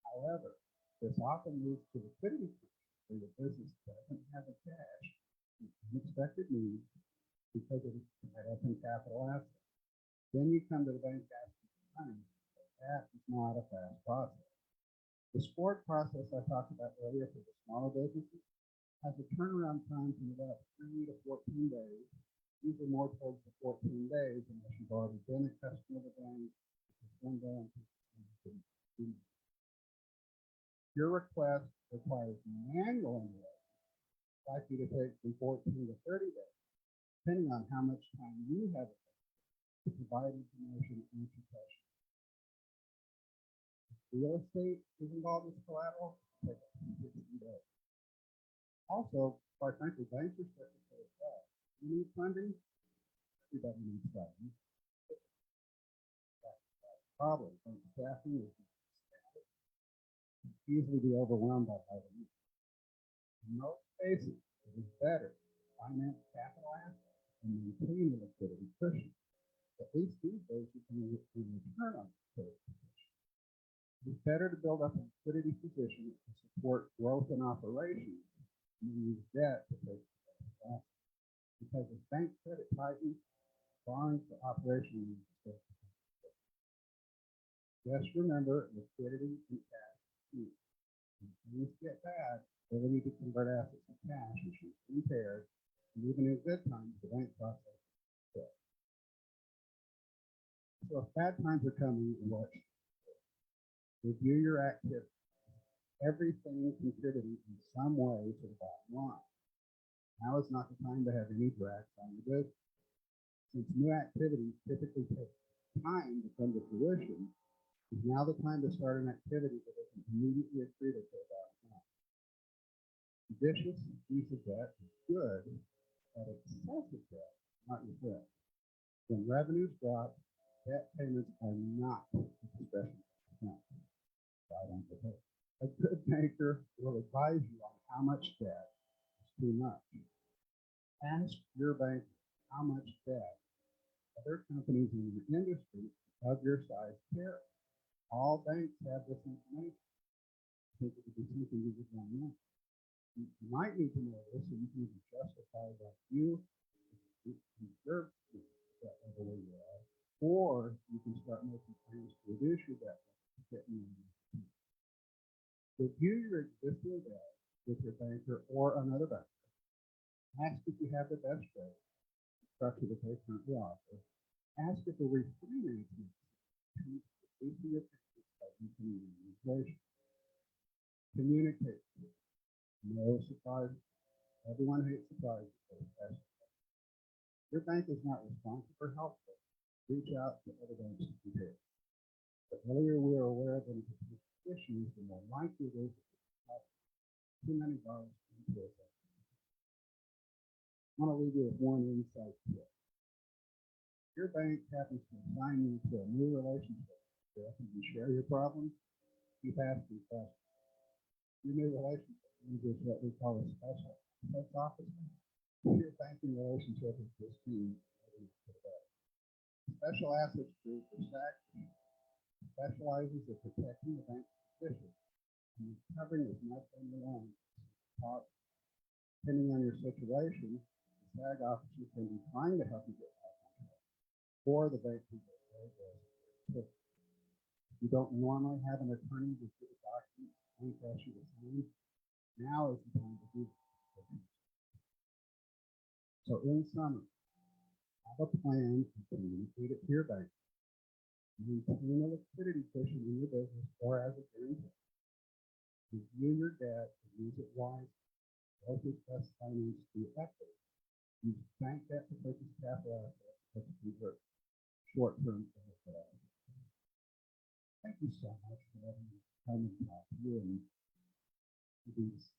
However, this often leads to liquidity pressure where the business doesn't have the cash for unexpected needs because it is tied up in capital assets. Then you come to the bank asking for money. That is not a fast process. The sport process I talked about earlier for the smaller businesses has a turnaround time from about 3 to 14 days, usually more towards the 14 days unless you've already been a customer of the bank. One day your request requires manual underwriting, likely to take from 14 to 30 days, depending on how much time you have to provide information and answer questions. Real estate is involved with collateral, take 60 days. Also, quite frankly, banks are starting to say, well, you need funding, everybody needs funding. That's the problem. Bank staffing is easily be overwhelmed by high needs. In most cases, it is better to finance capital assets and maintain a liquidity cushion. At least these days, you can return on liquidity cushion. It's better to build up a liquidity position to support growth and operations than use debt to pay for that. Because if bank credit tightens, borrowing for operational needs is still. Just remember, liquidity and cash is key. When things get bad, they will need to convert assets to cash, which is impaired, and even in good times, the bank process is good. So if bad times are coming, watch. Review your activity. Everything contributing in some way to the bottom line. Now is not the time to have any drags on your business. Since new activities typically take time to come to fruition, is now the time to start an activity that is immediately accretive to the bottom line. Judicious use of debt is good, but excessive debt is not your friend. When revenues drop, debt payments are not a discretionary expense. A good banker will advise you on how much debt is too much. Ask your banker how much debt other companies in your industry of your size carry. All banks have this information. I think it would be something you would want to know. You might need to know this so you can justify that you deserve to that level where you are, or you can start making plans to reduce your debt. Review your existing debt with your banker or another banker. Ask if you have the best rate structure that they currently offer. Ask if the refinancing to your inflation. Communicate. No surprises. Everyone hates surprises. Your bank is not responsible for help. Reach out to other banks to compare. The earlier we are aware of any potential issues, the more likely it is that we have too many borrowers into it. I want to leave you with one insight here. Your bank happens to assign you to a new relationship. If you share your problems, keep asking questions. Your new relationship is what we call a special assets officer. Your banking relationship is this team. Special assets group or SAC specializes in protecting the bank's position and covering as much on the loan. Depending on your situation, the SAG officer can be trying to help you get back on track, or the bank can get very good. You don't normally have an attorney to do the documents and ask you to sign. Now is the time to do it. So in summary, have a plan to communicate it to your bank. Maintain a liquidity cushion in your business or as a guarantor. Review your debt and use it wisely. Also specify needs to be effective. Use bank debt to purchase capital assets that convert short-term assets. Thank you so much for letting me come and talk to you and these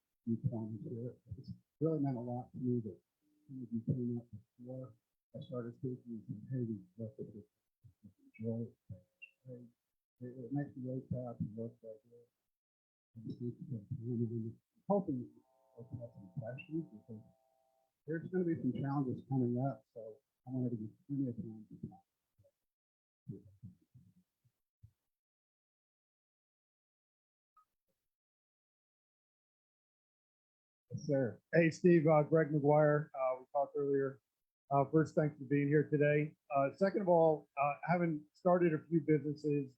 points here. It's really meant a lot to me that some of you came up before I started speaking and said, hey, we work with it. Enjoy it. It makes me really proud to work right here. And I'm hoping you'll have some questions because there's going to be some challenges coming up. So I wanted to give plenty of time to talk. Yes, sir. Hey, Steve, Greg McGuire. We talked earlier. First, thanks for being here today. Second of all, having started a few businesses,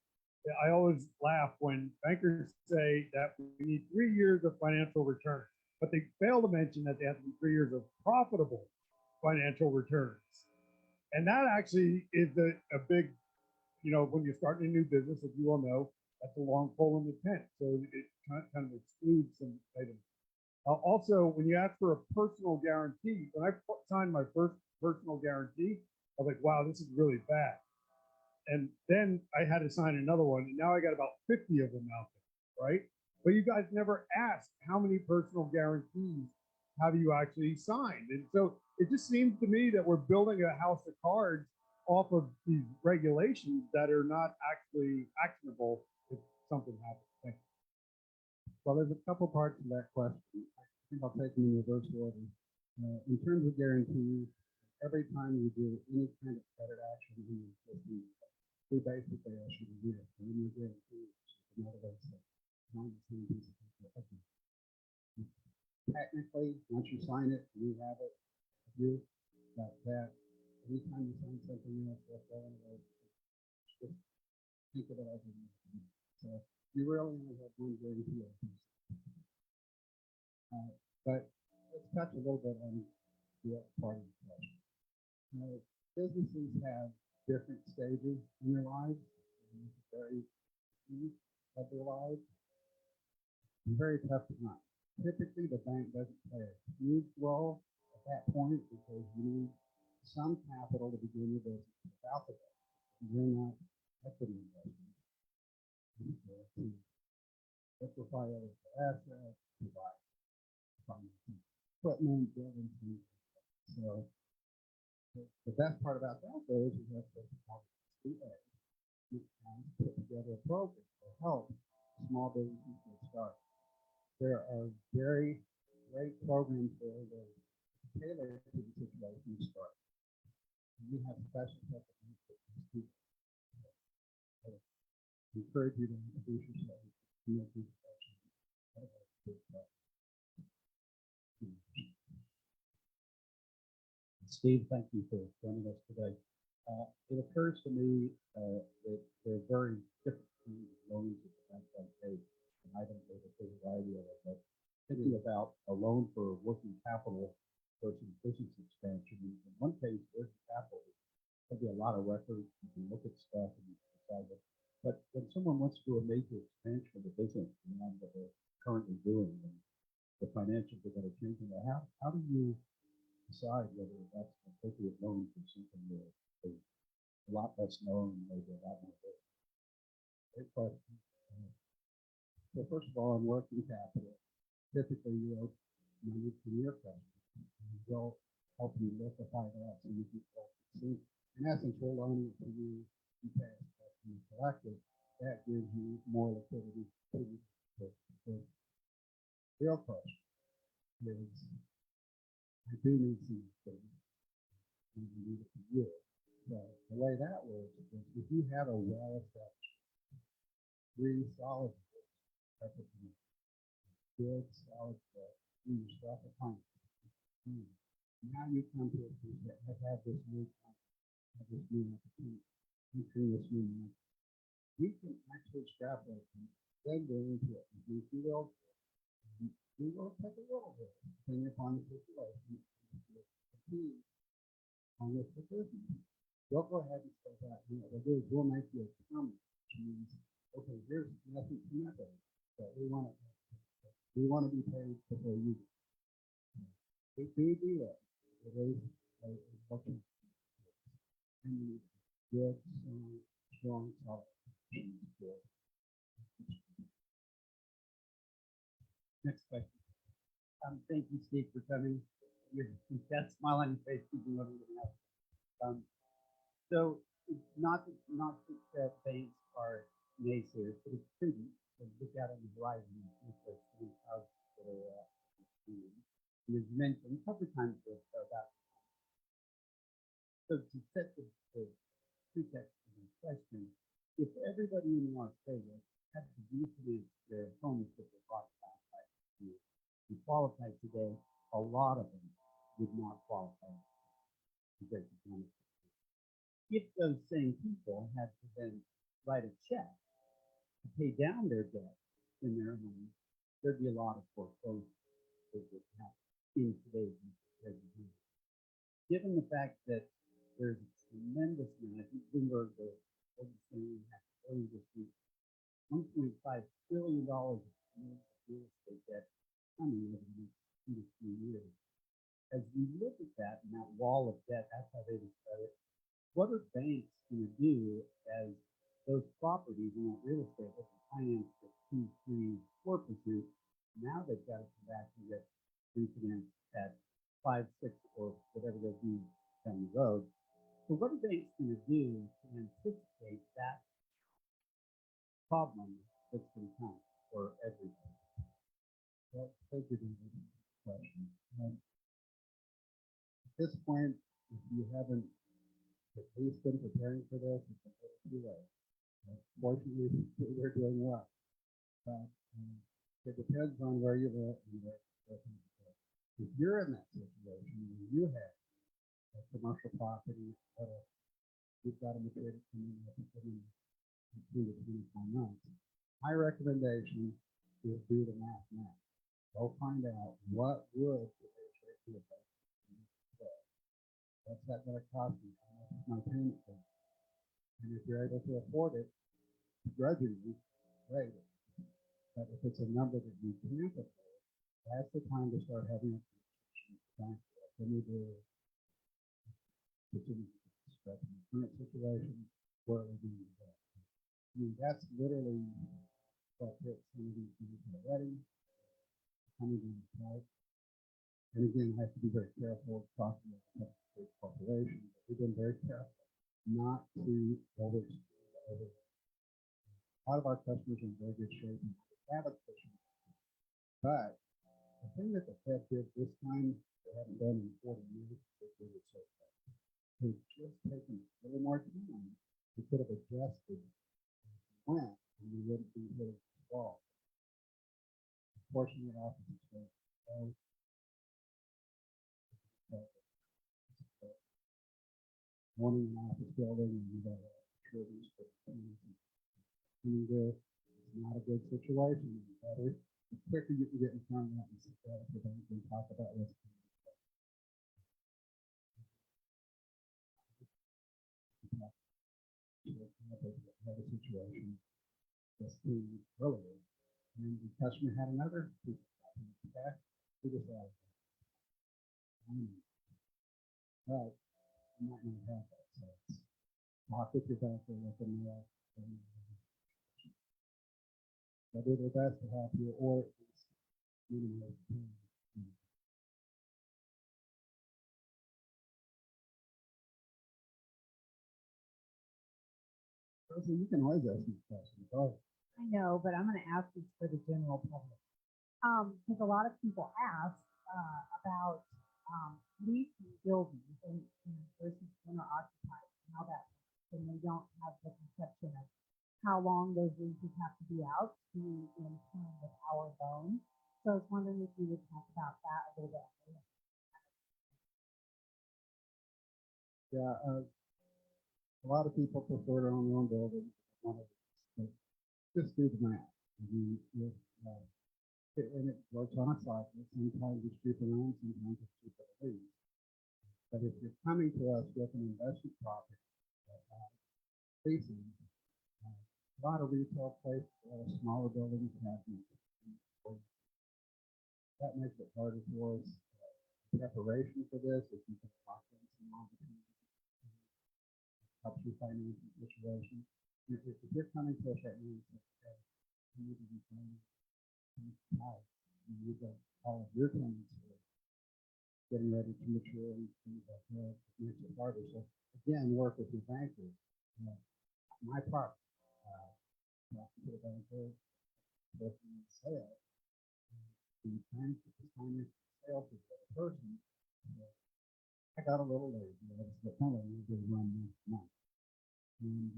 I always laugh when bankers say that we need 3 years of financial return, but they fail to mention that they have to be 3 years of profitable financial returns. And that actually is a big, when you're starting a new business, as you all know, that's a long pole in the tent. So it kind of excludes some items. Also, when you ask for a personal guarantee, when I signed my first personal guarantee, I was like, wow, this is really bad. And then I had to sign another one, and now I got about 50 of them out there, right? But you guys never asked how many personal guarantees have you actually signed. And so it just seems to me that we're building a house of cards off of these regulations that are not actually actionable if something happens. Thank you. Well, there's a couple parts to that question. I think I'll take them in reverse order. In terms of guarantees, every time you do any kind of credit action in your system, we basically ask you to do it. And you guarantee, another way to say, on the same piece of paper. Technically, once you sign it, you have it. You got that. Anytime you sign something else, that's all in just think of it as a so you really only have one guarantee. But let's touch a little bit on the other part of the question. Businesses have different stages in their lives, very key of their lives. Very tough to run. Typically, the bank doesn't play a huge role at that point because you need some capital to begin your business without the bank. You're not equity investors. Liquefy other assets, provide financing, equipment, buildings, things like that. So the best part about that though is you have to put together a program to help small businesses get started. There are very great programs there that are tailored to the situation you start. We have special techniques that people encourage you to introduce yourself to make these Steve, thank you for joining us today. It occurs to me that there are very different kinds of loans that the bank can take, and I don't know that there's a variety of it, but thinking about a loan for working capital versus business expansion. In one case, working capital, there'll be a lot of records. You can look at stuff and decide that. But when someone wants to do a major expansion of the business beyond what they're currently doing, and the financials are going to change, how do you decide whether that's an appropriate loan for something that is a lot less known, maybe a lot more big? Great question. So first of all, on working capital, typically you owe money to your customers. And we'll help you liquefy that so you can see. In essence, we're loaning it to you, you pay us back when you collect it. That gives you more liquidity to the real question is, I do need some liquidity. And we need it for you. So the way that works is if you have a well-established, three solid recipe, good, solid, you yourself a pint. Now you come to it and say, I have this new, opportunity, entering this new market. We can actually extrapolate and then go into it. And if you will, we will take a little bit, depending upon the situation. On this position. We'll go ahead and say that, you know, we'll do is we'll make you a comment, which means, okay, here's nothing to nothing, but we want to be paid before you do. We do that. It is a working. And you need good, strong, solid. Next question. Thank you, Steve, for coming. You've got a smile on your face, keeping everything else. So it's not that banks are naysayers, but it's prudent to look out on the horizon and see if there's any clouds that are and as mentioned a couple of times about. So to set the pretext for the question, if everybody in Las Vegas had to refinance their homes that they bought last year and qualified today, a lot of them would not qualify because of money. If those same people had to then write a check to pay down their debt in their home, there'd be a lot of foreclosures that would happen in today's market. Given the fact that there's a tremendous amount, I think Bloomberg was saying earlier this week, $1.5 trillion of commercial real estate debt coming over the next 2 to 3 years. As we look at that and that wall of debt, that's how they describe it. What are banks going to do as those properties in that real estate that are financed at 2, 3, 4%? Now they've got to come back and get refinanced at 5, 6, or whatever they'll do down the road. So what are banks going to do to anticipate that problem that's going to come for everybody? Well, thank you for the question. At this point, if you haven't at least been preparing for this, it's a little too late. Fortunately, we're doing well. But it depends on where you live and where you're live. If you're in that situation where you have a commercial property, you've got a maturity coming up in 3 to 25 months, my recommendation is do the math now. Go find out what would the base rate be about. What's that going to cost me? How much is my payment? And if you're able to afford it, grudgingly, great. But if it's a number that you can't afford, that's the time to start having a conversation. It's in the current situation where we're doing that. I mean, that's literally what hits some of these things already. Coming in the pipe. And again, I have to be very careful talking about the corporation. We've been very careful not to overextend. A lot of our customers are in very good shape and have a cushion. But the thing that the Fed did this time, they haven't done in 40 years, they did it so fast. They've just taken a little more time. We could have adjusted when, and we wouldn't be hitting the wall. Unfortunately, office is very slow. Owning an office building and you got securities for it's not a good situation. The quicker you can get in front of that and sit down with them and talk about this. Have a situation that's being earlier. And the customer had another piece of cash. We just had but you might not have that. So talk with your banker, let them know. they'll do their best to help you, or at least minimize pain. Rosie, you can always ask me questions. Go ahead. I know, but I'm gonna ask this for the general public. Because a lot of people ask, about, leasing buildings and versus owner occupied, and how that, and they don't have the conception of how long those leases have to be out to be in turn with our loan. So I was wondering if you would talk about that a little bit. Yeah, a lot of people prefer to own their own buildings. But just do the math. I mean, if, and it works on a cycle. Sometimes it's cheaper to own, sometimes it's cheaper to lease. But if you're coming to us with an investment property, leasing, a lot of retail places, a lot of smaller buildings have these. That makes it harder for us. Preparation for this, if you can talk in some opportunities, helps your financial situation. If you're coming to us right now and say, okay, you need to be now, you've got all of your tenants are getting ready to mature and things like that, it makes it harder. So again, work with your banker. My part, talking to the banker, working on sale, the bank is financing sale to the other person. I got a little lazy. I was the penalty to run next month. And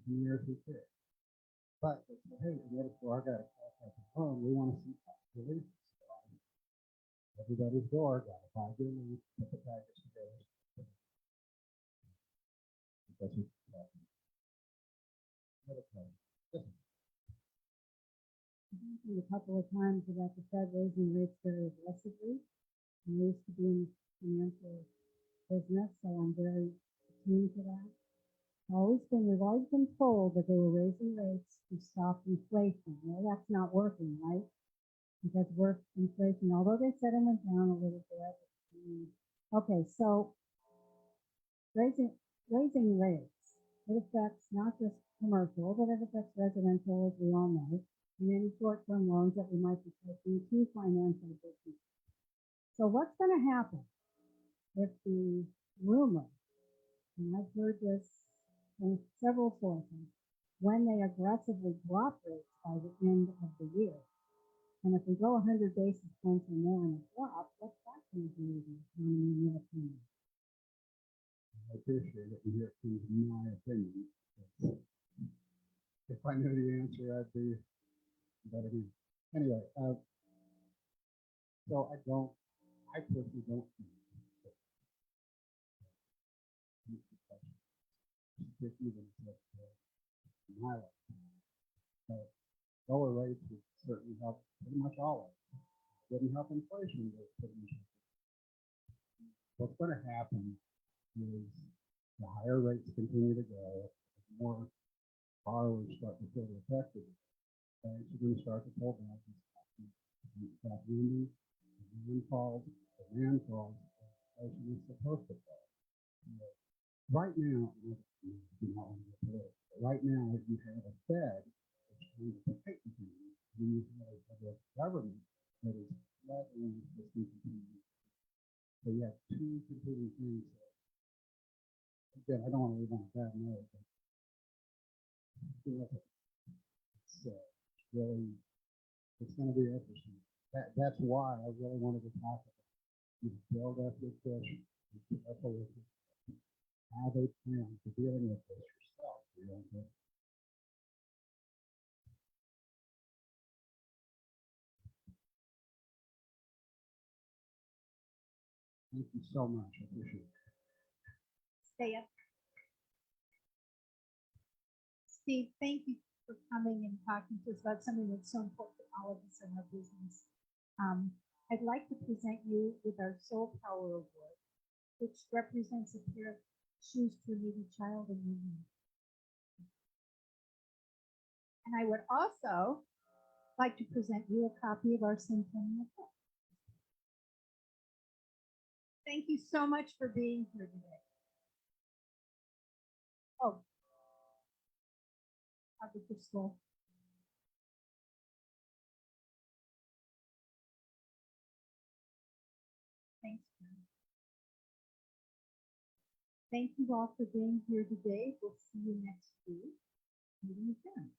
years we could. But they said, hey, in order for our guy to cash out the phone, we want to see releases. Everybody's door got a 5-year lease, put the package together. That's what A couple of times about the Fed raising rates very aggressively. I used to be in the financial business, so I'm very attuned to that. We've always been told that they were raising rates to stop inflation. Well, that's not working, right? Because inflation, although they said it went down a little bit. Okay, so raising rates, it affects not just commercial, but it affects residential, as we all know, and any short-term loans that we might be taking to financial business. So what's going to happen if the rumor, and I've heard this from several sources, when they aggressively drop rates by the end of the year, and if we go 100 basis points or more in a drop, what's that going to do to the economy in your opinion? I appreciate it. And here comes my opinion. If I knew the answer, I'd be better. Anyway, so I personally don't think even my life. But lower rates would certainly help pretty much all of it. Wouldn't help inflation, but pretty much. What's going to happen is the higher rates continue to go, more borrowers start to feel the effect of it. Banks are going to start to pull back and stop lending. Demand falls, inflation is supposed to fall. Right now, right now, you have a Fed that's trying to tighten things, and you have a government that is flattening this continuing. So you have two competing things. Again, I don't want to leave on a bad note, but it's really, it's going to be interesting. That's why I really wanted to talk about it. You build up your fish, be careful with it. How they plan to dealing with this yourself. You know, thank you so much. I appreciate it. Stay up. Steve, thank you for coming and talking to us about something that's so important to all of us in our business. I'd like to present you with our Soul Power Award, which represents a pair of shoes to a needy child in need. And I would also like to present you a copy of our Centennial book. Thank you so much for being here today. Oh, Have a crystal. Thanks. Karen. Thank you all for being here today. We'll see you next week. Meeting adjourned.